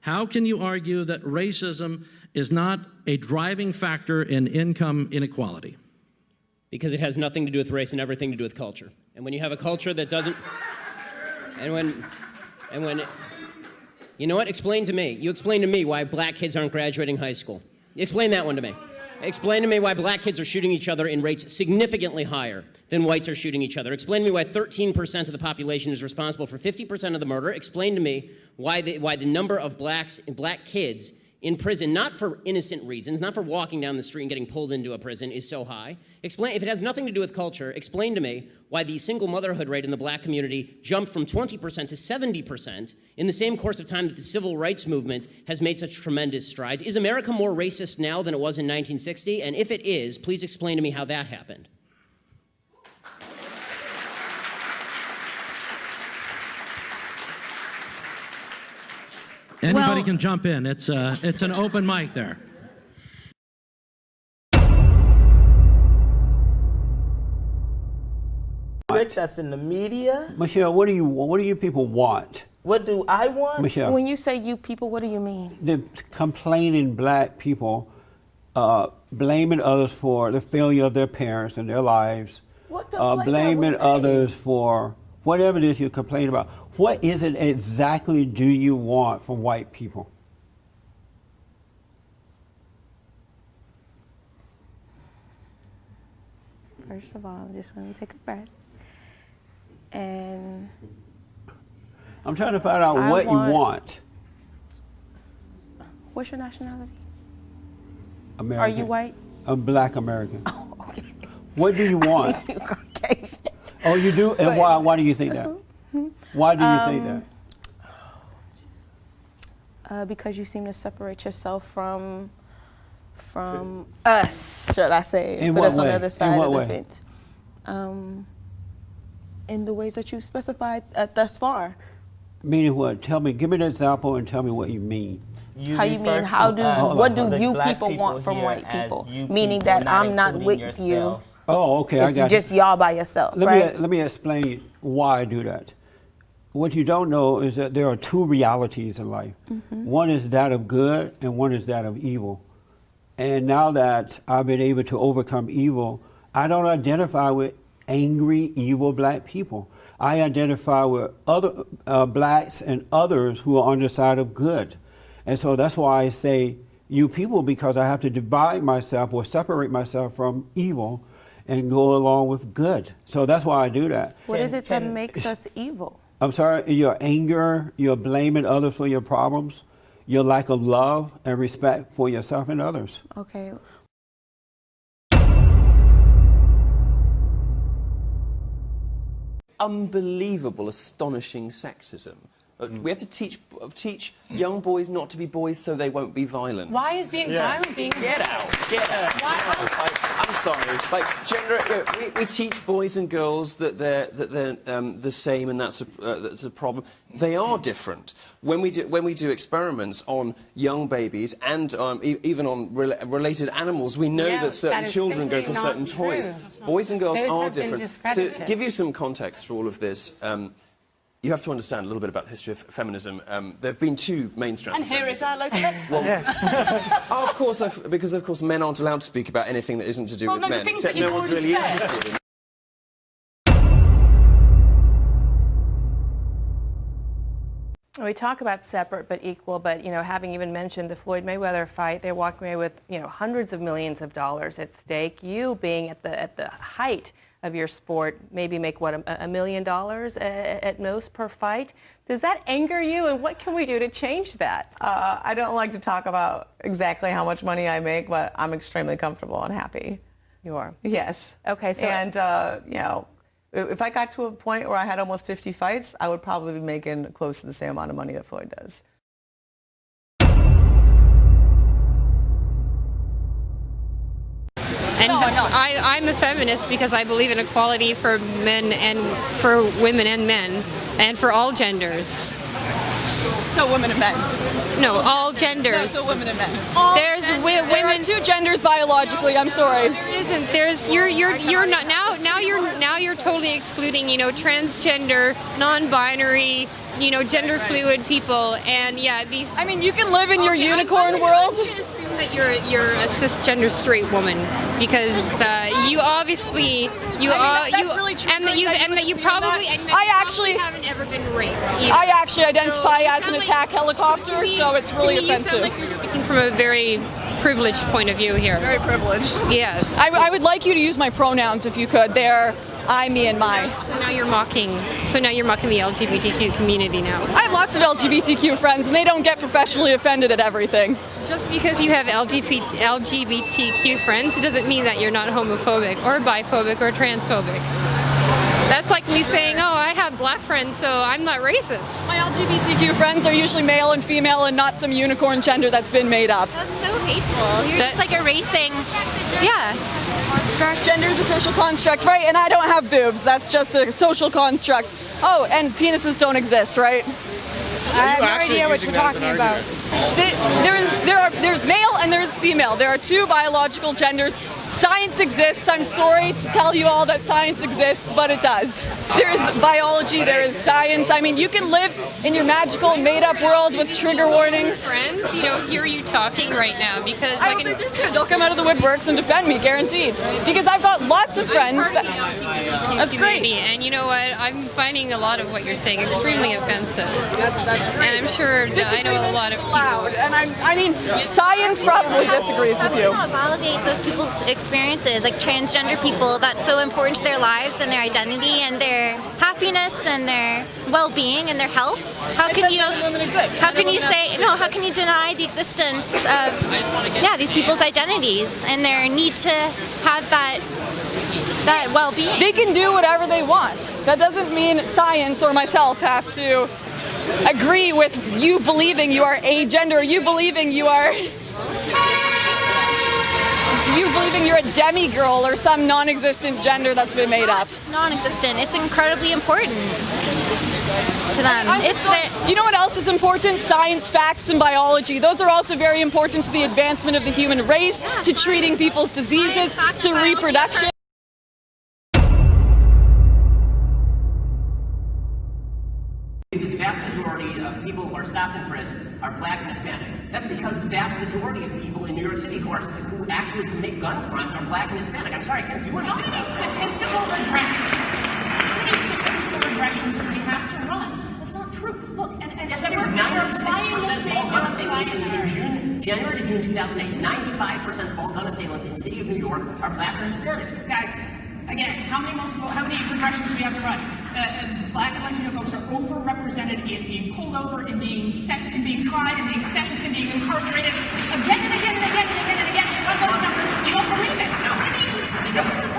How can you argue that racism is not a driving factor in income inequality? Because it has nothing to do with race and everything to do with culture. And when you have a culture that doesn't, you know what? Explain to me. You explain to me why black kids aren't graduating high school. Explain that one to me. Explain to me why black kids are shooting each other in rates significantly higher than whites are shooting each other. Explain to me why 13% of the population is responsible for 50% of the murder. Explain to me why the number of black kids in prison, not for innocent reasons, not for walking down the street and getting pulled into a prison, is so high. Explain, if it has nothing to do with culture, explain to me why the single motherhood rate in the black community jumped from 20% to 70% in the same course of time that the civil rights movement has made such tremendous strides. Is America more racist now than it was in 1960? And if it is, please explain to me how that happened. Anybody can jump in. It's an open mic there. Rick, that's in the media. Michelle, what do you people want? What do I want? Michelle, When you say you people, what do you mean? the complaining black people blaming others for the failure of their parents and their lives, What complaint blaming have we made? others for whatever it is you complain about. What is it exactly do you want from white people? First of all, I'm just going to take a breath. And I'm trying to find out I what want- you want. what's your nationality? American. Are you white? I'm black American. Oh, okay. What do you want? You Caucasian. Oh, you do? And why do you think that? Why do you think that? Because you seem to separate yourself from us, should I say? In Put what us on way? the other In side what of the way? fence. In the ways that you've specified thus far. Meaning what? Tell me, give me an example and tell me what you mean. How you mean? How do? What do you people want from white people? Meaning that I'm not with you. Oh, okay, I It's got just you. y'all by yourself, right? Let me explain why I do that. What you don't know is that there are two realities in life. One is that of good and one is that of evil. And now that I've been able to overcome evil, I don't identify with angry, evil black people. I identify with other blacks and others who are on the side of good. And so that's why I say you people, because I have to divide myself or separate myself from evil and go along with good. So that's why I do that. What is it that makes us evil? I'm sorry, your anger, your blaming others for your problems, your lack of love and respect for yourself and others. Okay. Unbelievable, astonishing sexism. We have to teach young boys not to be boys so they won't be violent. Why is being violent being... Get out. I'm sorry. Like gender, we teach boys and girls that they're the same, and that's a problem. They are different. When we do experiments on young babies and even on related animals, we know that certain children go for certain toys. Boys and girls are different. To give you some context for all of this. You have to understand a little bit about the history of feminism. There have been two main strands. And here is our local expert. Well, of course, because of course men aren't allowed to speak about anything that isn't to do with no, the men, things except that you've no one's already really said. interested in. We talk about separate but equal, but, you know, having even mentioned the Floyd Mayweather fight, they're walking away with, you know, hundreds of millions of dollars at stake. You being at the height of your sport, maybe make, what, $1 million at most per fight. Does that anger you, and what can we do to change that? I don't like to talk about exactly how much money I make, but I'm extremely comfortable and happy. You are? Yes. Okay, so... And, you know, if I got to a point where I had almost 50 fights, I would probably be making close to the same amount of money that Floyd does. And I'm a feminist because I believe in equality for men and for women and men, and for all genders. So women and men? No, all genders. No, so women and men. There's women. There are two genders biologically. I'm sorry. There isn't. There's you're not now you're totally excluding, you know, transgender, non-binary, you know, gender fluid people, and yeah, these. I mean, you can live in your unicorn I'm world. going to assume that you're a cisgender straight woman because you obviously that's really true. and that you probably haven't ever been raped. Either. I actually identify So as an attack helicopter, so it's really offensive. You sound like you're speaking from a very privileged point of view here. Very privileged. Yes. I would like you to use my pronouns if you could. They're I, me, and my. So now you're mocking. So now you're mocking the LGBTQ community now. I have lots of LGBTQ friends, and they don't get professionally offended at everything. Just because you have LGBTQ friends doesn't mean that you're not homophobic or biphobic or transphobic. That's like me saying, oh, I have black friends, so I'm not racist. My LGBTQ friends are usually male and female and not some unicorn gender that's been made up. That's so hateful. You're just like erasing, yeah. Construct. Gender is a social construct, right? And I don't have boobs. That's just a social construct. Oh, and penises don't exist, right? I have no idea what you're talking about. There's male and there's female. There are two biological genders. Science exists. I'm sorry to tell you all that science exists, but it does. There is biology, there is science. I mean, you can live in your magical made-up world with trigger warnings. Friends, you know, hear you talking right now because I hope they'll come out of the woodworks and defend me, guaranteed. Because I've got lots of friends that. That's great. And you know what? I'm finding a lot of what you're saying extremely offensive. That's great. And I'm sure that I know a lot of people. And I mean, science probably disagrees with you. Validate those people's experiences, like transgender people. That's so important to their lives and their identity and their happiness and their well-being and their health. How can you say no? How can you deny the existence of these people's identities and their need to have that well-being? They can do whatever they want. That doesn't mean science or myself have to agree with you believing you are agender, you believing you're a demigirl or some non-existent gender that's been made up. It's non-existent. It's incredibly important to them. You know what else is important? Science, facts, and biology. Those are also very important to the advancement of the human race, to treating people's diseases, to reproduction. The vast majority of people who are stopped and frisked are black and Hispanic. That's because the vast majority of people in New York City who actually commit gun crimes are black and Hispanic. I'm sorry, I can't do anything about that. Statistical regressions do we have to run? That's not true. Look, and yes, that is 96% of all gun assailants in January to June 2008. 95% of all gun assailants in the city of New York are black and Hispanic. Guys, again, how many regressions do we have to run? Black and Latino folks are overrepresented in being pulled over, in being tried, in being sentenced, in being incarcerated again and again and again and again and again. What's those numbers? You don't believe it. No.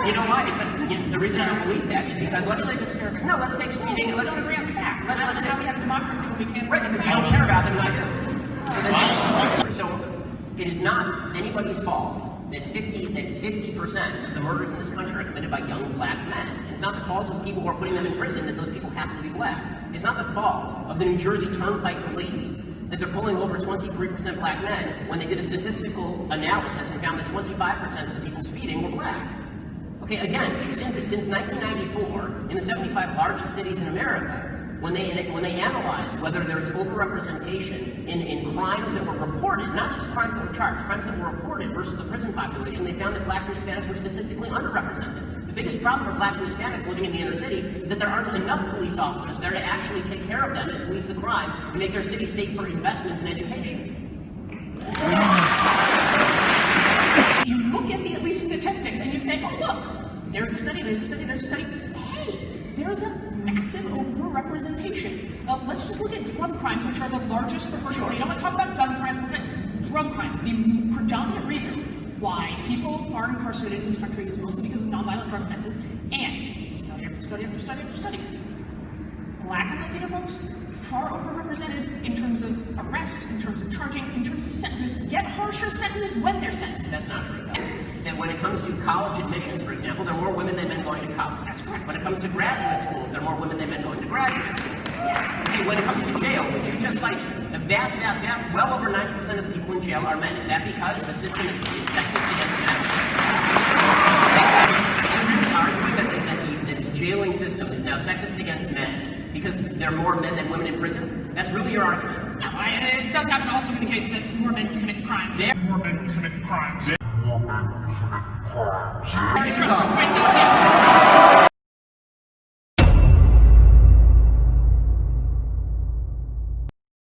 You know why? The reason I don't believe that is because let's take stating. Let's agree on facts. Let's how we have democracy when we can't. Right, because you don't care about them and I do. So it is not anybody's fault that 50% of the murders in this country are committed by young black men. It's not the fault of the people who are putting them in prison that those people happen to be black. It's not the fault of the New Jersey Turnpike Police that they're pulling over 23% black men when they did a statistical analysis and found that 25% of the people speeding were black. Okay, again, since 1994, in the 75 largest cities in America, when they analyzed whether there's overrepresentation in crimes that were reported, not just crimes that were charged, crimes that were reported versus the prison population, they found that blacks and Hispanics were statistically underrepresented. The biggest problem for blacks and Hispanics living in the inner city is that there aren't enough police officers there to actually take care of them and police the crime and make their city safe for investment in education. You look at the at least statistics and you say, oh look, there's a study. Hey, there's a massive overrepresentation. Let's just look at drug crimes, which are the largest proportion. So you don't want to talk about gun crimes, drug crimes. The predominant reason why people are incarcerated in this country is mostly because of nonviolent drug offenses. And study after study. Black and Latino folks, far overrepresented in terms of arrest, in terms of charging, in terms of sentences. Get harsher sentences when they're sentenced. That's not true. That when it comes to college admissions, for example, there are more women than men going to college. That's correct. When it comes to graduate schools, there are more women than men going to graduate schools. And when it comes to jail, which you just cited, the vast, well over 90% of the people in jail are men. Is that because the system is sexist against men? I'm arguing that the jailing system is now sexist against men. because there are more men than women in prison? That's really your argument. No, it does have to also be the case that more men commit crimes. More men commit crimes.